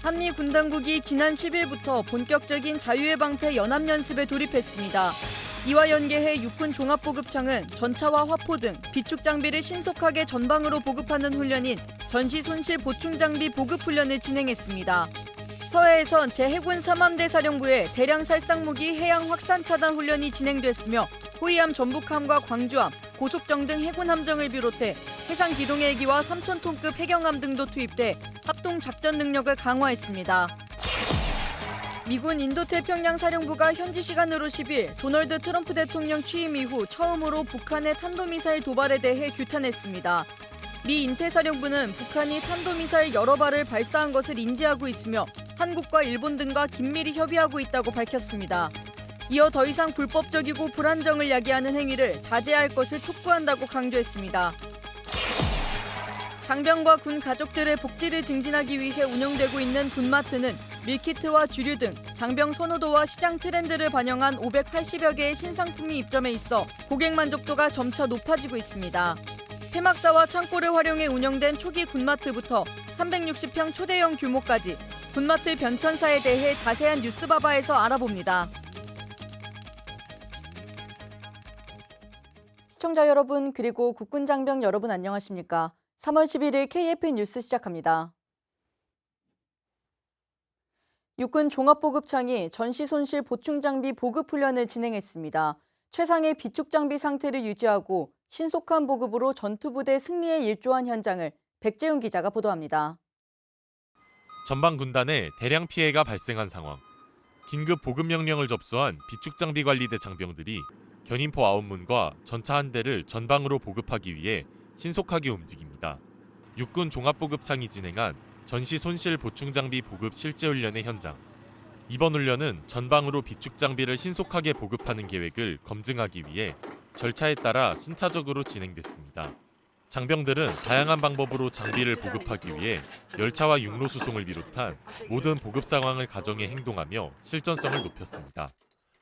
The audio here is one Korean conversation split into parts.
한미 군 당국이 지난 10일부터 본격적인 자유의 방패 연합연습에 돌입했습니다. 이와 연계해 육군 종합보급창은 전차와 화포 등 비축 장비를 신속하게 전방으로 보급하는 훈련인 전시 손실 보충 장비 보급 훈련을 진행했습니다. 서해에선 제해군 3함대 사령부의 대량 살상무기 해양 확산 차단 훈련이 진행됐으며 호위함 전북함과 광주함, 고속정 등 해군 함정을 비롯해 해상 기동 헬기와 3,000톤급 해경함 등도 투입돼 합동 작전 능력을 강화했습니다. 미군 인도태평양 사령부가 현지 시간으로 10일 도널드 트럼프 대통령 취임 이후 처음으로 북한의 탄도미사일 도발에 대해 규탄했습니다. 미 인태사령부는 북한이 탄도미사일 여러 발을 발사한 것을 인지하고 있으며 한국과 일본 등과 긴밀히 협의하고 있다고 밝혔습니다. 이어 더 이상 불법적이고 불안정을 야기하는 행위를 자제할 것을 촉구한다고 강조했습니다. 장병과 군 가족들의 복지를 증진하기 위해 운영되고 있는 군마트는 밀키트와 주류 등 장병 선호도와 시장 트렌드를 반영한 580여 개의 신상품이 입점해 있어 고객 만족도가 점차 높아지고 있습니다. 폐막사와 창고를 활용해 운영된 초기 군마트부터 360평 초대형 규모까지 군마트 변천사에 대해 자세한 뉴스바바에서 알아봅니다. 시청자 여러분 그리고 국군 장병 여러분 안녕하십니까? 3월 11일 KFN 뉴스 시작합니다. 육군 종합보급창이 전시 손실 보충 장비 보급 훈련을 진행했습니다. 최상의 비축 장비 상태를 유지하고 신속한 보급으로 전투부대 승리에 일조한 현장을 백재훈 기자가 보도합니다. 전방 군단에 대량 피해가 발생한 상황. 긴급 보급 명령을 접수한 비축 장비 관리대 장병들이 견인포 9문과 전차 한 대를 전방으로 보급하기 위해 신속하게 움직입니다. 육군 종합보급창이 진행한 전시 손실 보충 장비 보급 실제 훈련의 현장. 이번 훈련은 전방으로 비축 장비를 신속하게 보급하는 계획을 검증하기 위해 절차에 따라 순차적으로 진행됐습니다. 장병들은 다양한 방법으로 장비를 보급하기 위해 열차와 육로 수송을 비롯한 모든 보급 상황을 가정해 행동하며 실전성을 높였습니다.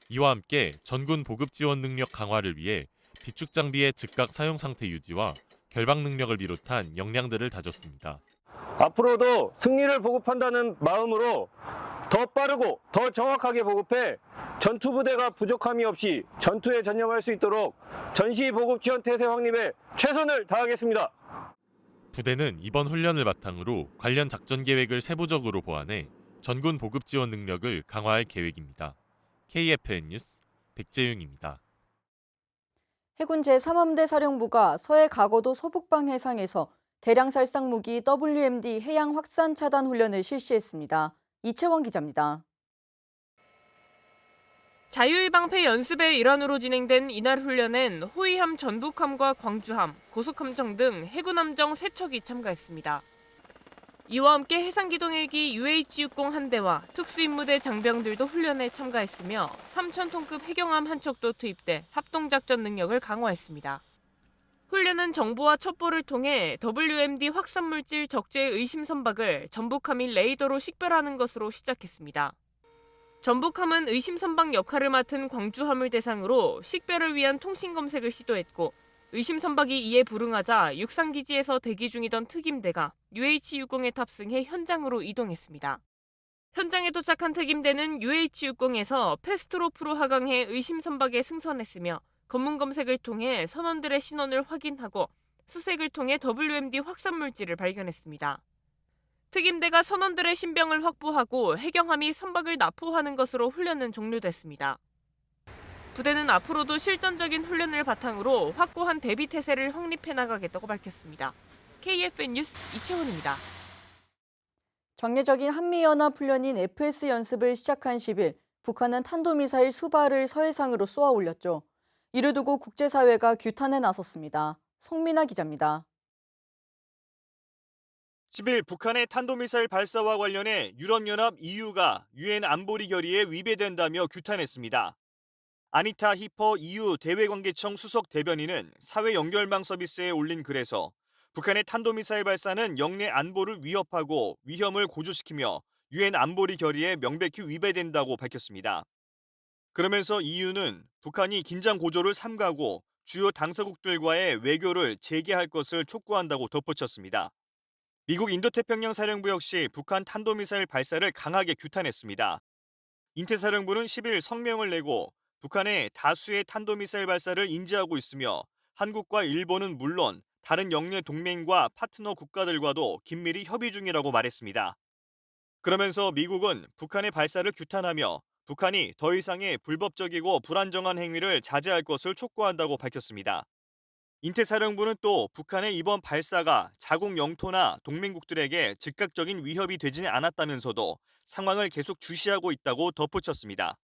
이와 함께 전군 보급 지원 능력 강화를 위해 비축 장비의 즉각 사용 상태 유지와 결방 능력을 비롯한 역량들을 다졌습니다. 앞으로도 승리를 보급한다는 마음으로 더 빠르고 더 정확하게 보급해 전투부대가 부족함이 없이 전투에 전념할 수 있도록 전시 보급 지원 태세 확립에 최선을 다하겠습니다. 부대는 이번 훈련을 바탕으로 관련 작전 계획을 세부적으로 보완해 전군 보급 지원 능력을 강화할 계획입니다. KFN 뉴스 백재윤입니다. 해군 제3함대 사령부가 서해 가거도 서북방 해상에서 대량 살상 무기 WMD 해양 확산 차단 훈련을 실시했습니다. 이채원 기자입니다. 자유의 방패 연습의 일환으로 진행된 이날 훈련엔 호위함 전북함과 광주함, 고속함정 등 해군 함정 3척이 참가했습니다. 이와 함께 해상기동 헬기 UH-60 한 대와 특수임무대 장병들도 훈련에 참가했으며 3,000톤급 해경함 한 척도 투입돼 합동작전 능력을 강화했습니다. 훈련은 정보와 첩보를 통해 WMD 확산물질 적재의 의심 선박을 전북함이 레이더로 식별하는 것으로 시작했습니다. 전북함은 의심 선박 역할을 맡은 광주함을 대상으로 식별을 위한 통신 검색을 시도했고 의심 선박이 이에 불응하자 육상기지에서 대기 중이던 특임대가 UH-60에 탑승해 현장으로 이동했습니다. 현장에 도착한 특임대는 UH-60에서 패스트로프로 하강해 의심 선박에 승선했으며 검문 검색을 통해 선원들의 신원을 확인하고 수색을 통해 WMD 확산물질을 발견했습니다. 특임대가 선원들의 신병을 확보하고 해경함이 선박을 납포하는 것으로 훈련은 종료됐습니다. 부대는 앞으로도 실전적인 훈련을 바탕으로 확고한 대비 태세를 확립해 나가겠다고 밝혔습니다. KFN 뉴스 이채원입니다. 정례적인 한미연합 훈련인 FS 연습을 시작한 10일, 북한은 탄도미사일 수발을 서해상으로 쏘아 올렸죠. 이를 두고 국제사회가 규탄에 나섰습니다. 송민아 기자입니다. 10일 북한의 탄도미사일 발사와 관련해 유럽연합 EU가 유엔 안보리 결의에 위배된다며 규탄했습니다. 아니타 히퍼 EU 대외관계청 수석 대변인은 사회 연결망 서비스에 올린 글에서 북한의 탄도미사일 발사는 영내 안보를 위협하고 위험을 고조시키며 유엔 안보리 결의에 명백히 위배된다고 밝혔습니다. 그러면서 EU는 북한이 긴장 고조를 삼가고 주요 당사국들과의 외교를 재개할 것을 촉구한다고 덧붙였습니다. 미국 인도태평양 사령부 역시 북한 탄도미사일 발사를 강하게 규탄했습니다. 인태사령부는 10일 성명을 내고 북한의 다수의 탄도미사일 발사를 인지하고 있으며 한국과 일본은 물론 다른 영내 동맹과 파트너 국가들과도 긴밀히 협의 중이라고 말했습니다. 그러면서 미국은 북한의 발사를 규탄하며 북한이 더 이상의 불법적이고 불안정한 행위를 자제할 것을 촉구한다고 밝혔습니다. 인태사령부는 또 북한의 이번 발사가 자국 영토나 동맹국들에게 즉각적인 위협이 되지는 않았다면서도 상황을 계속 주시하고 있다고 덧붙였습니다.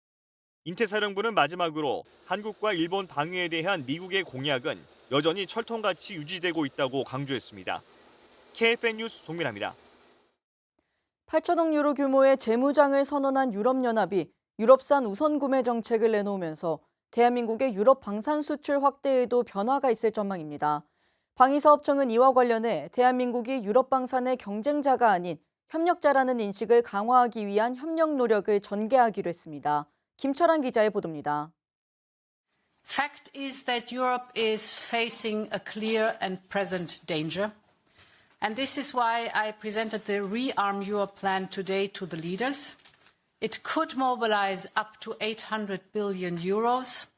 인태사령부는 마지막으로 한국과 일본 방위에 대한 미국의 공약은 여전히 철통같이 유지되고 있다고 강조했습니다. KFN 뉴스 송민아입니다. 8천억 유로 규모의 재무장을 선언한 유럽연합이 유럽산 우선 구매 정책을 내놓으면서 대한민국의 유럽 방산 수출 확대에도 변화가 있을 전망입니다. 방위사업청은 이와 관련해 대한민국이 유럽 방산의 경쟁자가 아닌 협력자라는 인식을 강화하기 위한 협력 노력을 전개하기로 했습니다. 김철한 기자의 보도입니다. Fact is that Europe is facing a clear and present danger. And this is why I presented the Rearm Europe plan today to the leaders. It could mobilize up to 800 billion euros.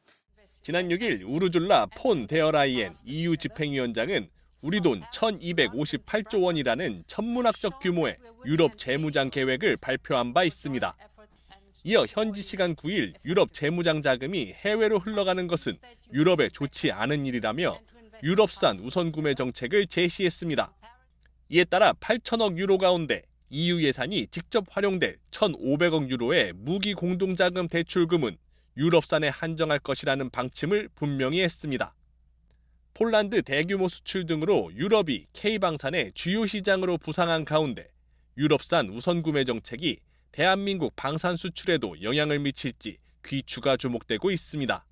지난 6일 우르줄라 폰 데어 라이엔 EU 집행위원장은 우리 돈 1258조 원이라는 천문학적 규모의 유럽 재무장 계획을 발표한 바 있습니다. 이어 현지 시간 9일 유럽 재무장 자금이 해외로 흘러가는 것은 유럽에 좋지 않은 일이라며 유럽산 우선 구매 정책을 제시했습니다. 이에 따라 8천억 유로 가운데 EU 예산이 직접 활용될 1,500억 유로의 무기 공동자금 대출금은 유럽산에 한정할 것이라는 방침을 분명히 했습니다. 폴란드 대규모 수출 등으로 유럽이 K방산의 주요 시장으로 부상한 가운데 유럽산 우선 구매 정책이 대한민국 방산 수출에도 영향을 미칠지 귀추가 주목되고 있습니다.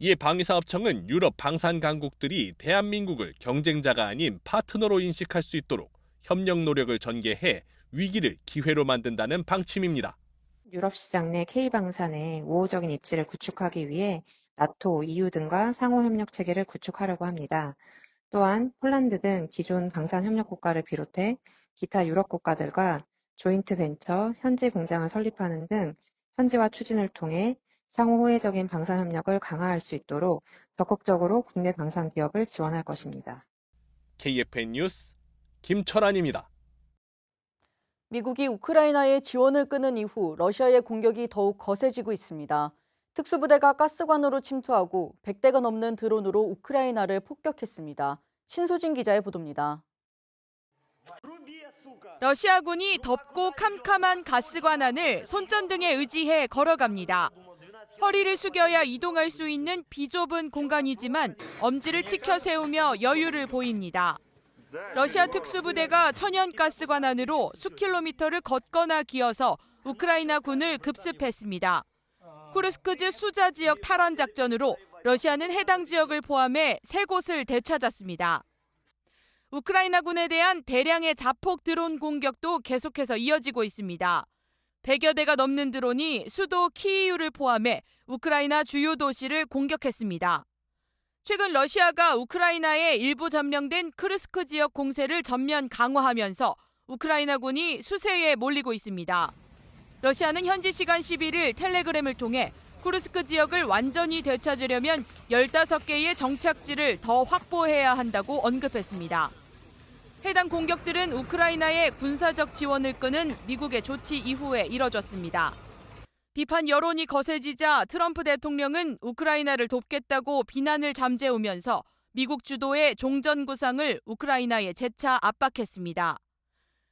이에 방위사업청은 유럽 방산 강국들이 대한민국을 경쟁자가 아닌 파트너로 인식할 수 있도록 협력 노력을 전개해 위기를 기회로 만든다는 방침입니다. 유럽 시장 내 K방산의 우호적인 입지를 구축하기 위해 나토, EU 등과 상호 협력 체계를 구축하려고 합니다. 또한 폴란드 등 기존 방산 협력 국가를 비롯해 기타 유럽 국가들과 조인트 벤처, 현지 공장을 설립하는 등 현지화 추진을 통해 상호 호혜적인 방산 협력을 강화할 수 있도록 적극적으로 국내 방산 기업을 지원할 것입니다. KFN 뉴스 김철환입니다. 미국이 우크라이나에 지원을 끊은 이후 러시아의 공격이 더욱 거세지고 있습니다. 특수부대가 가스관으로 침투하고 100대가 넘는 드론으로 우크라이나를 폭격했습니다. 신소진 기자의 보도입니다. 러시아군이 덥고 캄캄한 가스관 안을 손전등에 의지해 걸어갑니다. 허리를 숙여야 이동할 수 있는 비좁은 공간이지만 엄지를 치켜 세우며 여유를 보입니다. 러시아 특수부대가 천연가스관 안으로 수킬로미터를 걷거나 기어서 우크라이나 군을 급습했습니다. 쿠르스크즈 수자 지역 탈환 작전으로 러시아는 해당 지역을 포함해 3곳을 되찾았습니다. 우크라이나군에 대한 대량의 자폭 드론 공격도 계속해서 이어지고 있습니다. 100여 대가 넘는 드론이 수도 키이우를 포함해 우크라이나 주요 도시를 공격했습니다. 최근 러시아가 우크라이나에 일부 점령된 크르스크 지역 공세를 전면 강화하면서 우크라이나군이 수세에 몰리고 있습니다. 러시아는 현지 시간 11일 텔레그램을 통해 쿠르스크 지역을 완전히 되찾으려면 15개의 정착지를 더 확보해야 한다고 언급했습니다. 해당 공격들은 우크라이나의 군사적 지원을 끄는 미국의 조치 이후에 이뤄졌습니다. 비판 여론이 거세지자 트럼프 대통령은 우크라이나를 돕겠다고 비난을 잠재우면서 미국 주도의 종전 구상을 우크라이나에 재차 압박했습니다.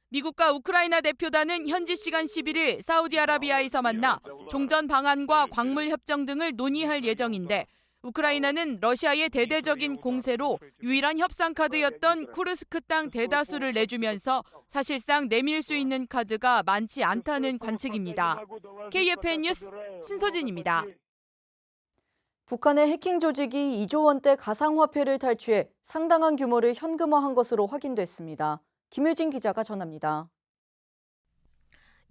미국과 우크라이나 대표단은 현지 시간 11일 사우디아라비아에서 만나 종전 방안과 광물 협정 등을 논의할 예정인데 우크라이나는 러시아의 대대적인 공세로 유일한 협상 카드였던 쿠르스크 땅 대다수를 내주면서 사실상 내밀 수 있는 카드가 많지 않다는 관측입니다. KFN 뉴스 신소진입니다. 북한의 해킹 조직이 2조 원대 가상화폐를 탈취해 상당한 규모를 현금화한 것으로 확인됐습니다. 김유진 기자가 전합니다.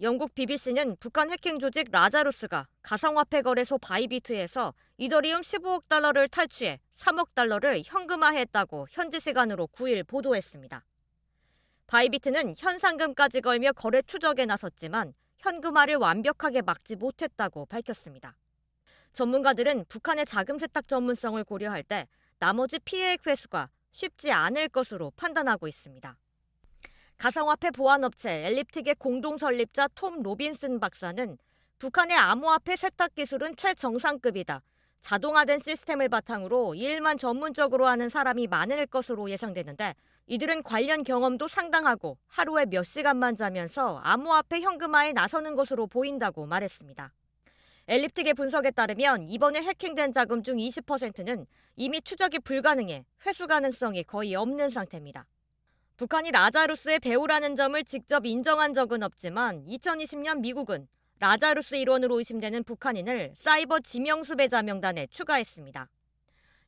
영국 BBC는 북한 해킹 조직 라자루스가 가상화폐 거래소 바이비트에서 이더리움 15억 달러를 탈취해 3억 달러를 현금화했다고 현지 시간으로 9일 보도했습니다. 바이비트는 현상금까지 걸며 거래 추적에 나섰지만 현금화를 완벽하게 막지 못했다고 밝혔습니다. 전문가들은 북한의 자금 세탁 전문성을 고려할 때 나머지 피해액 회수가 쉽지 않을 것으로 판단하고 있습니다. 가상화폐 보안업체 엘립틱의 공동 설립자 톰 로빈슨 박사는 북한의 암호화폐 세탁 기술은 최정상급이다. 자동화된 시스템을 바탕으로 이 일만 전문적으로 하는 사람이 많을 것으로 예상되는데 이들은 관련 경험도 상당하고 하루에 몇 시간만 자면서 암호화폐 현금화에 나서는 것으로 보인다고 말했습니다. 엘립틱의 분석에 따르면 이번에 해킹된 자금 중 20%는 이미 추적이 불가능해 회수 가능성이 거의 없는 상태입니다. 북한이 라자루스의 배우라는 점을 직접 인정한 적은 없지만 2020년 미국은 라자루스 일원으로 의심되는 북한인을 사이버 지명수배자 명단에 추가했습니다.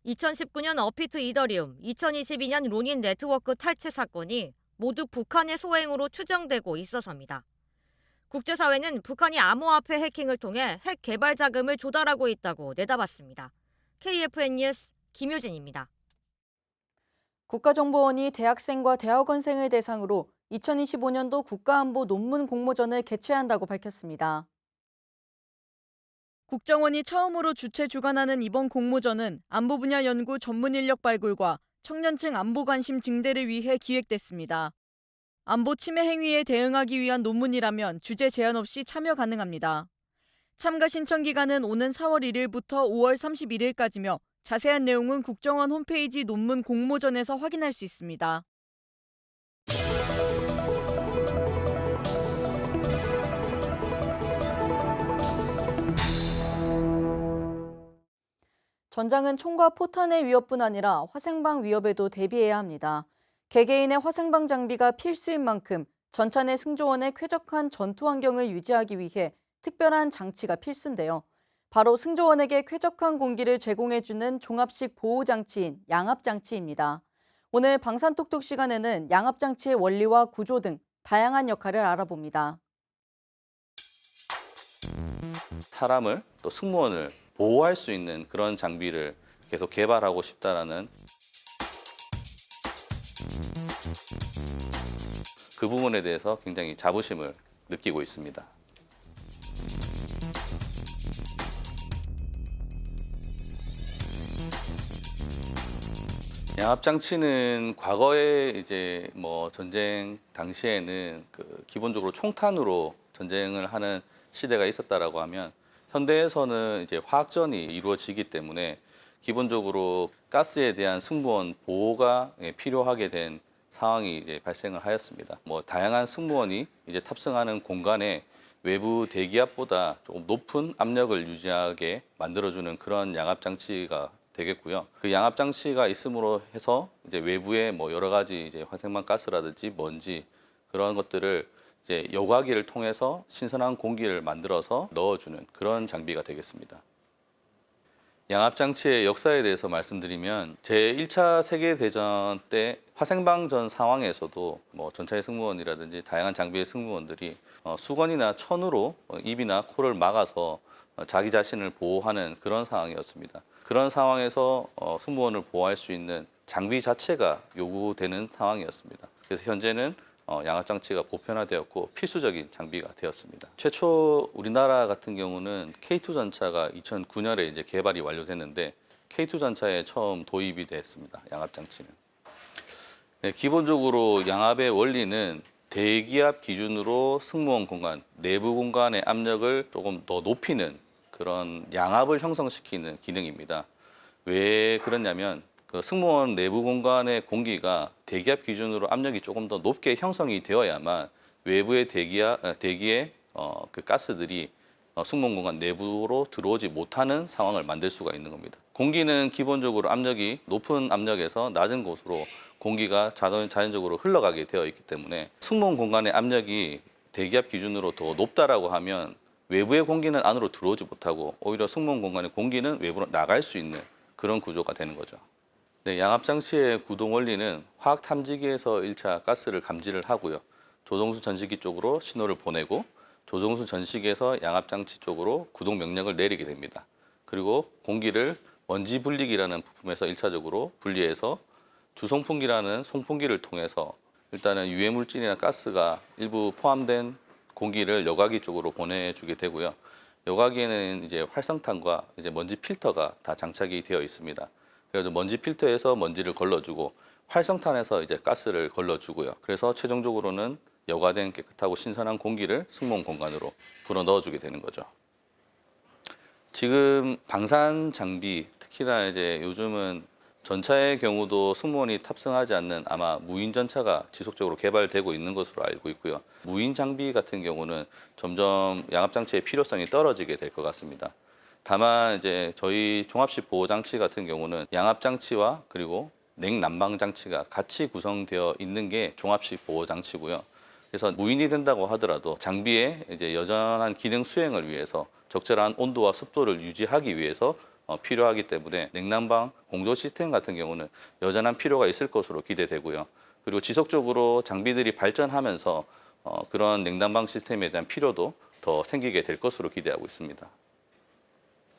2019년 어피트 이더리움, 2022년 로닌 네트워크 탈취 사건이 모두 북한의 소행으로 추정되고 있어서입니다. 국제사회는 북한이 암호화폐 해킹을 통해 핵 개발 자금을 조달하고 있다고 내다봤습니다. KFN 뉴스 김효진입니다. 국가정보원이 대학생과 대학원생을 대상으로 2025년도 국가안보 논문 공모전을 개최한다고 밝혔습니다. 국정원이 처음으로 주최 주관하는 이번 공모전은 안보 분야 연구 전문 인력 발굴과 청년층 안보 관심 증대를 위해 기획됐습니다. 안보 침해 행위에 대응하기 위한 논문이라면 주제 제한 없이 참여 가능합니다. 참가 신청 기간은 오는 4월 1일부터 5월 31일까지며 자세한 내용은 국정원 홈페이지 논문 공모전에서 확인할 수 있습니다. 전장은 총과 포탄의 위협뿐 아니라 화생방 위협에도 대비해야 합니다. 개개인의 화생방 장비가 필수인 만큼 전차 내 승조원의 쾌적한 전투 환경을 유지하기 위해 특별한 장치가 필수인데요. 바로 승조원에게 쾌적한 공기를 제공해주는 종합식 보호장치인 양압장치입니다. 오늘 방산톡톡 시간에는 양압장치의 원리와 구조 등 다양한 역할을 알아봅니다. 사람을 또 승무원을 보호할 수 있는 그런 장비를 계속 개발하고 싶다라는 그 부분에 대해서 굉장히 자부심을 느끼고 있습니다. 양압장치는 과거에 이제 전쟁 당시에는 기본적으로 총탄으로 전쟁을 하는 시대가 있었다라고 하면 현대에서는 이제 화학전이 이루어지기 때문에 기본적으로 가스에 대한 승무원 보호가 필요하게 된 상황이 이제 발생을 하였습니다. 다양한 승무원이 이제 탑승하는 공간에 외부 대기압보다 조금 높은 압력을 유지하게 만들어주는 그런 양압 장치가 되겠고요. 그 양압 장치가 있음으로 해서 이제 외부에 여러 가지 이제 화생방 가스라든지 먼지 그런 것들을 이제 여과기를 통해서 신선한 공기를 만들어서 넣어주는 그런 장비가 되겠습니다. 양압장치의 역사에 대해서 말씀드리면 제1차 세계대전 때 화생방전 상황에서도 전차의 승무원이라든지 다양한 장비의 승무원들이 수건이나 천으로 입이나 코를 막아서 자기 자신을 보호하는 그런 상황이었습니다. 그런 상황에서 승무원을 보호할 수 있는 장비 자체가 요구되는 상황이었습니다. 그래서 현재는 양압장치가 보편화되었고 필수적인 장비가 되었습니다. 최초 우리나라 같은 경우는 K2 전차가 2009년에 이제 개발이 완료됐는데 K2 전차에 처음 도입이 됐습니다. 양압장치는. 네, 기본적으로 양압의 원리는 대기압 기준으로 승무원 공간, 내부 공간의 압력을 조금 더 높이는 그런 양압을 형성시키는 기능입니다. 왜 그러냐면 승무원 내부 공간의 공기가 대기압 기준으로 압력이 조금 더 높게 형성이 되어야만 외부의 대기의 그 가스들이 승무원 공간 내부로 들어오지 못하는 상황을 만들 수가 있는 겁니다. 공기는 기본적으로 압력이 높은 압력에서 낮은 곳으로 공기가 자연적으로 흘러가게 되어 있기 때문에 승무원 공간의 압력이 대기압 기준으로 더 높다라고 하면 외부의 공기는 안으로 들어오지 못하고 오히려 승무원 공간의 공기는 외부로 나갈 수 있는 그런 구조가 되는 거죠. 네, 양압장치의 구동 원리는 화학 탐지기에서 1차 가스를 감지를 하고요. 조종수 전시기 쪽으로 신호를 보내고 조종수 전시기에서 양압장치 쪽으로 구동 명령을 내리게 됩니다. 그리고 공기를 먼지 분리기라는 부품에서 1차적으로 분리해서 주송풍기라는 송풍기를 통해서 일단은 유해 물질이나 가스가 일부 포함된 공기를 여과기 쪽으로 보내주게 되고요. 여과기에는 이제 활성탄과 이제 먼지 필터가 다 장착이 되어 있습니다. 그래서 먼지 필터에서 먼지를 걸러주고 활성탄에서 이제 가스를 걸러주고요. 그래서 최종적으로는 여과된 깨끗하고 신선한 공기를 승무원 공간으로 불어 넣어주게 되는 거죠. 지금 방산 장비, 특히나 이제 요즘은 전차의 경우도 승무원이 탑승하지 않는 아마 무인 전차가 지속적으로 개발되고 있는 것으로 알고 있고요. 무인 장비 같은 경우는 점점 양압 장치의 필요성이 떨어지게 될 것 같습니다. 다만 이제 저희 종합식 보호 장치 같은 경우는 양압 장치와 그리고 냉난방 장치가 같이 구성되어 있는 게 종합식 보호 장치고요. 그래서 무인이 된다고 하더라도 장비의 이제 여전한 기능 수행을 위해서 적절한 온도와 습도를 유지하기 위해서 필요하기 때문에 냉난방 공조 시스템 같은 경우는 여전한 필요가 있을 것으로 기대되고요. 그리고 지속적으로 장비들이 발전하면서 그런 냉난방 시스템에 대한 필요도 더 생기게 될 것으로 기대하고 있습니다.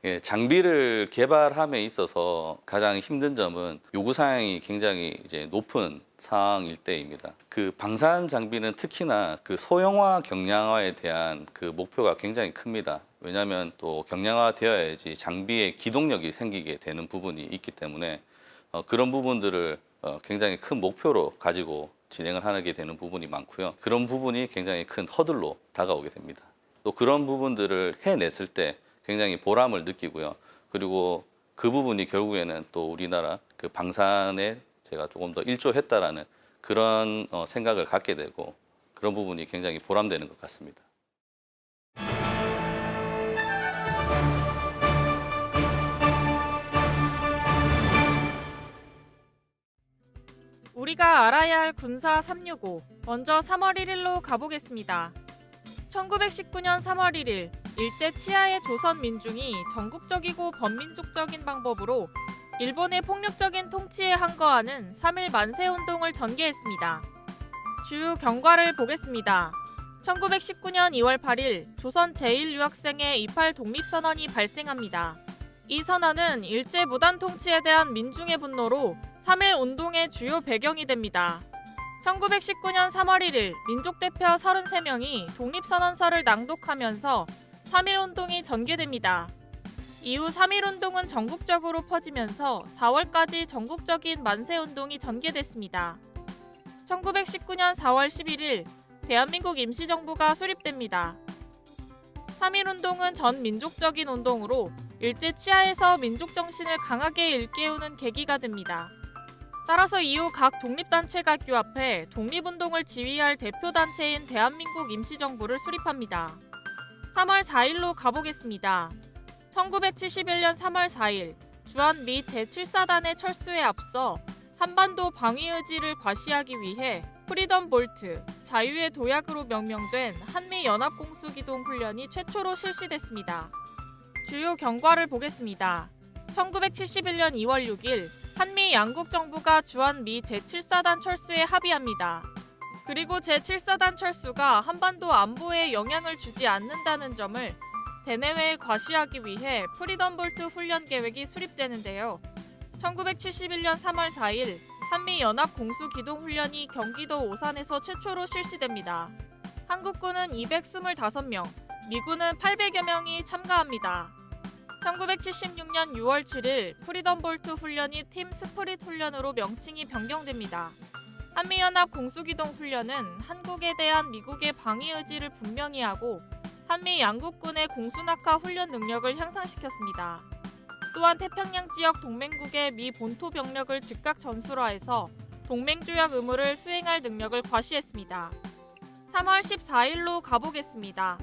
예, 장비를 개발함에 있어서 가장 힘든 점은 요구 사항이 굉장히 이제 높은 사항일 때입니다. 그 방산 장비는 특히나 그 소형화 경량화에 대한 그 목표가 굉장히 큽니다. 왜냐하면 또 경량화 되어야지 장비의 기동력이 생기게 되는 부분이 있기 때문에 그런 부분들을 굉장히 큰 목표로 가지고 진행을 하게 되는 부분이 많고요. 그런 부분이 굉장히 큰 허들로 다가오게 됩니다. 또 그런 부분들을 해냈을 때 굉장히 보람을 느끼고요. 그리고 그 부분이 결국에는 또 우리나라 그 방산에 제가 조금 더 일조했다라는 그런 생각을 갖게 되고 그런 부분이 굉장히 보람되는 것 같습니다. 우리가 알아야 할 군사 365. 먼저 3월 1일로 가보겠습니다. 1919년 3월 1일 일제 치하의 조선 민중이 전국적이고 범민족적인 방법으로 일본의 폭력적인 통치에 항거하는 3.1 만세운동을 전개했습니다. 주요 경과를 보겠습니다. 1919년 2월 8일 조선 제1유학생의 28 독립선언이 발생합니다. 이 선언은 일제 무단 통치에 대한 민중의 분노로 3.1 운동의 주요 배경이 됩니다. 1919년 3월 1일 민족대표 33명이 독립선언서를 낭독하면서 3.1 운동이 전개됩니다. 이후 3.1 운동은 전국적으로 퍼지면서 4월까지 전국적인 만세운동이 전개됐습니다. 1919년 4월 11일 대한민국 임시정부가 수립됩니다. 3.1 운동은 전 민족적인 운동으로 일제 치하에서 민족정신을 강하게 일깨우는 계기가 됩니다. 따라서 이후 각 독립단체가 규합해 독립운동을 지휘할 대표단체인 대한민국 임시정부를 수립합니다. 3월 4일로 가보겠습니다. 1971년 3월 4일 주한 미 제7사단의 철수에 앞서 한반도 방위 의지를 과시하기 위해 프리덤 볼트, 자유의 도약으로 명명된 한미연합공수기동 훈련이 최초로 실시됐습니다. 주요 경과를 보겠습니다. 1971년 2월 6일 한미 양국 정부가 주한 미 제7사단 철수에 합의합니다. 그리고 제7사단 철수가 한반도 안보에 영향을 주지 않는다는 점을 대내외에 과시하기 위해 프리덤 볼트 훈련 계획이 수립되는데요. 1971년 3월 4일 한미연합공수기동훈련이 경기도 오산에서 최초로 실시됩니다. 한국군은 225명, 미군은 800여 명이 참가합니다. 1976년 6월 7일 프리덤 볼트 훈련이 팀 스프릿 훈련으로 명칭이 변경됩니다. 한미연합 공수기동 훈련은 한국에 대한 미국의 방위 의지를 분명히 하고 한미 양국군의 공수낙하 훈련 능력을 향상시켰습니다. 또한 태평양 지역 동맹국의 미 본토 병력을 즉각 전술화해서 동맹조약 의무를 수행할 능력을 과시했습니다. 3월 14일로 가보겠습니다.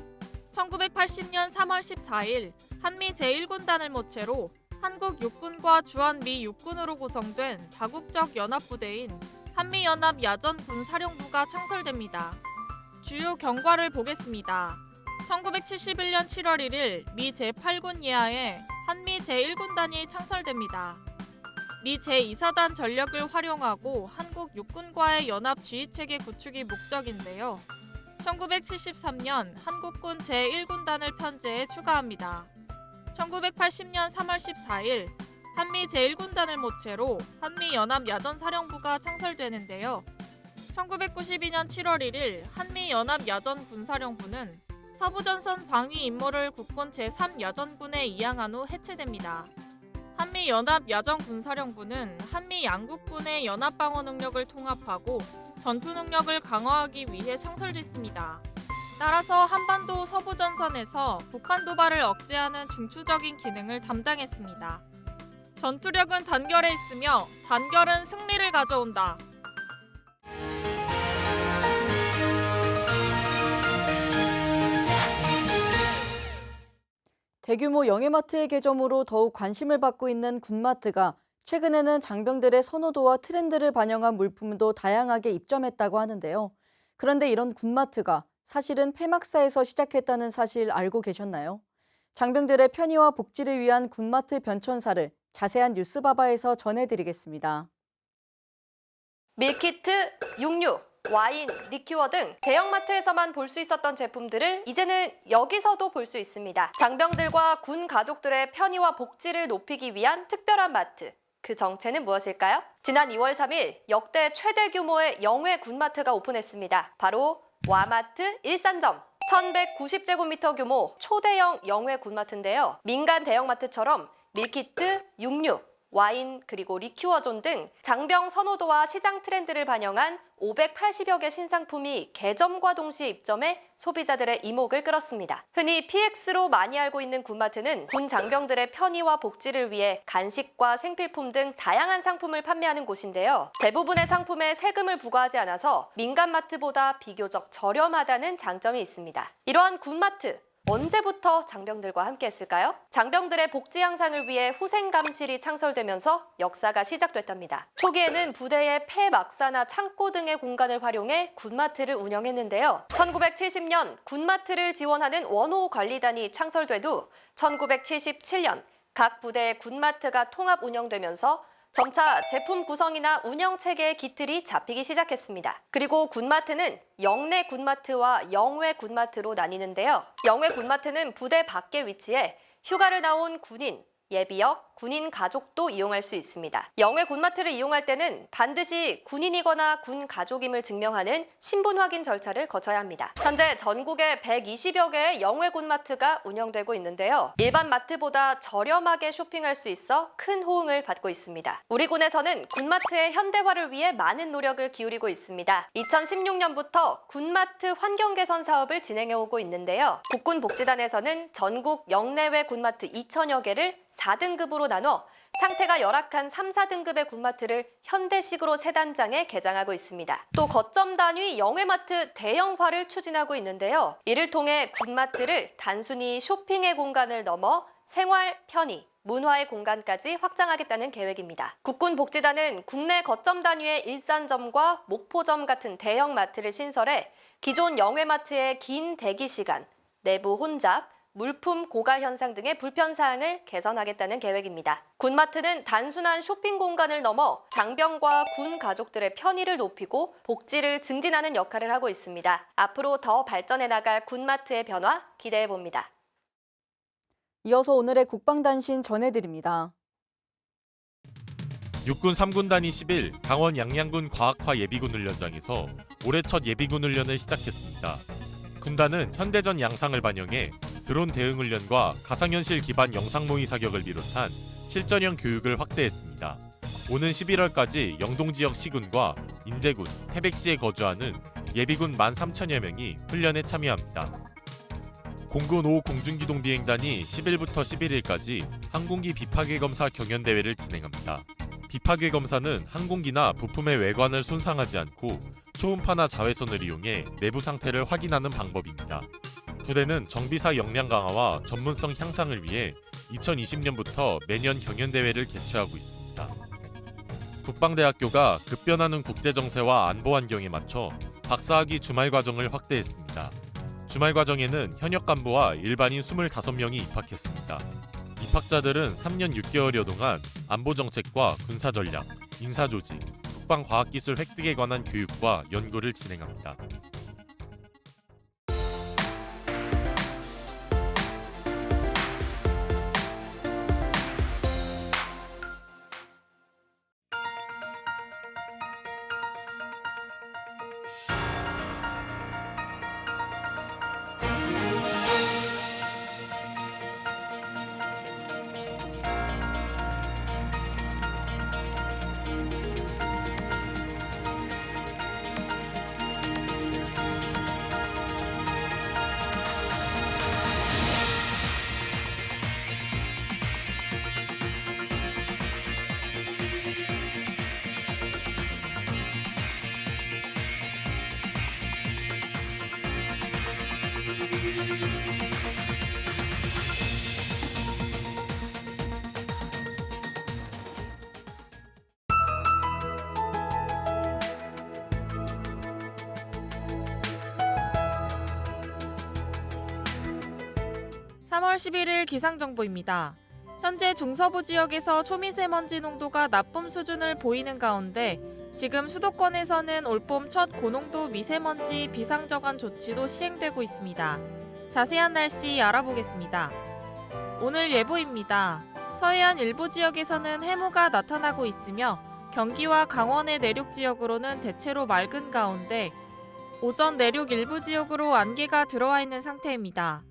1980년 3월 14일 한미 제1군단을 모체로 한국 육군과 주한 미 육군으로 구성된 다국적 연합부대인 한미연합 야전군사령부가 창설됩니다. 주요 경과를 보겠습니다. 1971년 7월 1일 미 제8군 예하에 한미 제1군단이 창설됩니다. 미 제2사단 전력을 활용하고 한국 육군과의 연합 지휘체계 구축이 목적인데요. 1973년 한국군 제1군단을 편제해 추가합니다. 1980년 3월 14일 한미 제1군단을 모체로 한미연합 야전사령부가 창설되는데요. 1992년 7월 1일 한미연합야전군사령부는 서부전선 방위 임무를 국군 제3야전군에 이양한 후 해체됩니다. 한미연합야전군사령부는 한미 양국군의 연합방어 능력을 통합하고 전투 능력을 강화하기 위해 창설됐습니다. 따라서 한반도 서부전선에서 북한 도발을 억제하는 중추적인 기능을 담당했습니다. 전투력은 단결에 있으며 단결은 승리를 가져온다. 대규모 영해마트의 개점으로 더욱 관심을 받고 있는 군마트가 최근에는 장병들의 선호도와 트렌드를 반영한 물품도 다양하게 입점했다고 하는데요. 그런데 이런 군마트가 사실은 폐막사에서 시작했다는 사실 알고 계셨나요? 장병들의 편의와 복지를 위한 군마트 변천사를 자세한 뉴스바바에서 전해드리겠습니다. 밀키트, 육류, 와인, 리큐어 등 대형마트에서만 볼 수 있었던 제품들을 이제는 여기서도 볼 수 있습니다. 장병들과 군 가족들의 편의와 복지를 높이기 위한 특별한 마트. 그 정체는 무엇일까요? 지난 2월 3일 역대 최대 규모의 영외 군마트가 오픈했습니다. 바로 와마트 일산점. 1190제곱미터 규모 초대형 영외 군마트인데요. 민간 대형마트처럼 밀키트, 육류, 와인, 그리고 리큐어존 등 장병 선호도와 시장 트렌드를 반영한 580여 개 신상품이 개점과 동시에 입점해 소비자들의 이목을 끌었습니다. 흔히 PX로 많이 알고 있는 군마트는 군 장병들의 편의와 복지를 위해 간식과 생필품 등 다양한 상품을 판매하는 곳인데요. 대부분의 상품에 세금을 부과하지 않아서 민간마트보다 비교적 저렴하다는 장점이 있습니다. 이러한 군마트, 언제부터 장병들과 함께 했을까요? 장병들의 복지 향상을 위해 후생감실이 창설되면서 역사가 시작됐답니다. 초기에는 부대의 폐막사나 창고 등의 공간을 활용해 군마트를 운영했는데요. 1970년 군마트를 지원하는 원호관리단이 창설된 후 1977년 각 부대의 군마트가 통합 운영되면서 점차 제품 구성이나 운영 체계의 기틀이 잡히기 시작했습니다. 그리고 군마트는 영내 군마트와 영외 군마트로 나뉘는데요. 영외 군마트는 부대 밖에 위치해 휴가를 나온 군인, 예비역, 군인 가족도 이용할 수 있습니다. 영외 군마트를 이용할 때는 반드시 군인이거나 군 가족임을 증명하는 신분 확인 절차를 거쳐야 합니다. 현재 전국에 120여 개의 영외 군마트가 운영되고 있는데요. 일반 마트보다 저렴하게 쇼핑할 수 있어 큰 호응을 받고 있습니다. 우리 군에서는 군마트의 현대화를 위해 많은 노력을 기울이고 있습니다. 2016년부터 군마트 환경 개선 사업을 진행해 오고 있는데요. 국군복지단에서는 전국 영내외 군마트 2,000여 개를 4등급으로 나눠 상태가 열악한 3, 4등급의 군마트를 현대식으로 세 단장에 개장하고 있습니다. 또 거점 단위 영외마트 대형화를 추진하고 있는데요. 이를 통해 군마트를 단순히 쇼핑의 공간을 넘어 생활, 편의, 문화의 공간까지 확장하겠다는 계획입니다. 국군복지단은 국내 거점 단위의 일산점과 목포점 같은 대형마트를 신설해 기존 영외마트의 긴 대기 시간, 내부 혼잡, 물품 고갈 현상 등의 불편사항을 개선하겠다는 계획입니다. 군마트는 단순한 쇼핑 공간을 넘어 장병과 군 가족들의 편의를 높이고 복지를 증진하는 역할을 하고 있습니다. 앞으로 더 발전해 나갈 군마트의 변화 기대해 봅니다. 이어서 오늘의 국방단신 전해드립니다. 육군 3군단이 10일 강원 양양군 과학화 예비군 훈련장에서 올해 첫 예비군 훈련을 시작했습니다. 군단은 현대전 양상을 반영해 드론 대응 훈련과 가상현실 기반 영상모의 사격을 비롯한 실전형 교육을 확대했습니다. 오는 11월까지 영동 지역 시군과 인제군, 태백시에 거주하는 예비군 13,000여 명이 훈련에 참여합니다. 공군 5 공중기동비행단이 10일부터 11일까지 항공기 비파괴 검사 경연대회를 진행합니다. 비파괴 검사는 항공기나 부품의 외관을 손상하지 않고 초음파나 자외선을 이용해 내부 상태를 확인하는 방법입니다. 부대는 정비사 역량 강화와 전문성 향상을 위해 2020년부터 매년 경연대회를 개최하고 있습니다. 국방대학교가 급변하는 국제정세와 안보 환경에 맞춰 박사학위 주말 과정을 확대했습니다. 주말 과정에는 현역 간부와 일반인 25명이 입학했습니다. 입학자들은 3년 6개월여 동안 안보정책과 군사전략, 인사조직, 국방과학기술 획득에 관한 교육과 연구를 진행합니다. (3월 11일) 기상정보입니다. 현재 중서부 지역에서 초미세먼지 농도가 나쁨 수준을 보이는 가운데 지금 수도권에서는 올봄 첫 고농도 미세먼지 비상저감 조치도 시행되고 있습니다. 자세한 날씨 알아보겠습니다. 오늘 예보입니다. 서해안 일부 지역에서는 해무가 나타나고 있으며 경기와 강원의 내륙 지역으로는 대체로 맑은 가운데 오전 내륙 일부 지역으로 안개가 들어와 있는 상태입니다.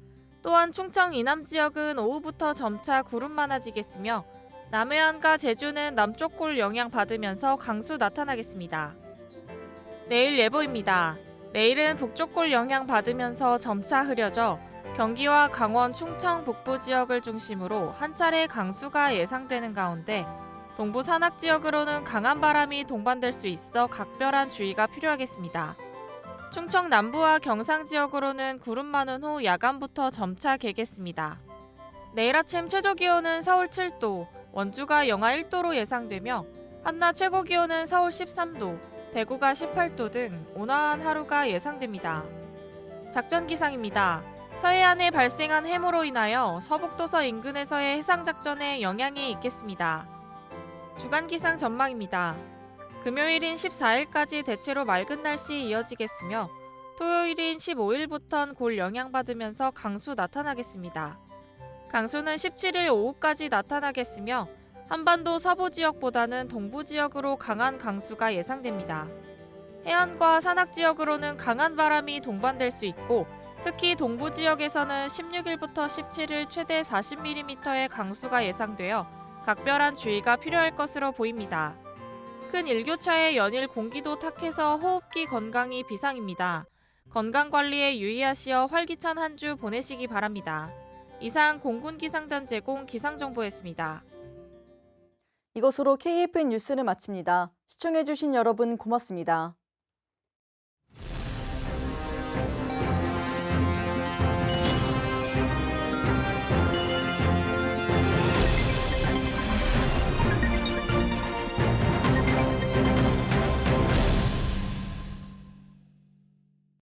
또한 충청 이남 지역은 오후부터 점차 구름 많아지겠으며 남해안과 제주는 남쪽골 영향 받으면서 강수 나타나겠습니다. 내일 예보입니다. 내일은 북쪽골 영향 받으면서 점차 흐려져 경기와 강원, 충청 북부 지역을 중심으로 한 차례 강수가 예상되는 가운데 동부 산악 지역으로는 강한 바람이 동반될 수 있어 각별한 주의가 필요하겠습니다. 충청 남부와 경상 지역으로는 구름 많은 후 야간부터 점차 개겠습니다. 내일 아침 최저기온은 서울 7도, 원주가 영하 1도로 예상되며 한낮 최고기온은 서울 13도, 대구가 18도 등 온화한 하루가 예상됩니다. 작전 기상입니다. 서해안에 발생한 해무로 인하여 서북도서 인근에서의 해상작전에 영향이 있겠습니다. 주간 기상 전망입니다. 금요일인 14일까지 대체로 맑은 날씨 이어지겠으며 토요일인 15일부턴 골 영향받으면서 강수 나타나겠습니다. 강수는 17일 오후까지 나타나겠으며 한반도 서부 지역보다는 동부 지역으로 강한 강수가 예상됩니다. 해안과 산악 지역으로는 강한 바람이 동반될 수 있고 특히 동부 지역에서는 16일부터 17일 최대 40mm의 강수가 예상되어 각별한 주의가 필요할 것으로 보입니다. 큰 일교차의 연일 공기도 탁해서 호흡기 건강이 비상입니다. 건강관리에 유의하시어 활기찬 한 주 보내시기 바랍니다. 이상 공군기상단 제공 기상정보였습니다. 이것으로 KFN 뉴스를 마칩니다. 시청해주신 여러분 고맙습니다.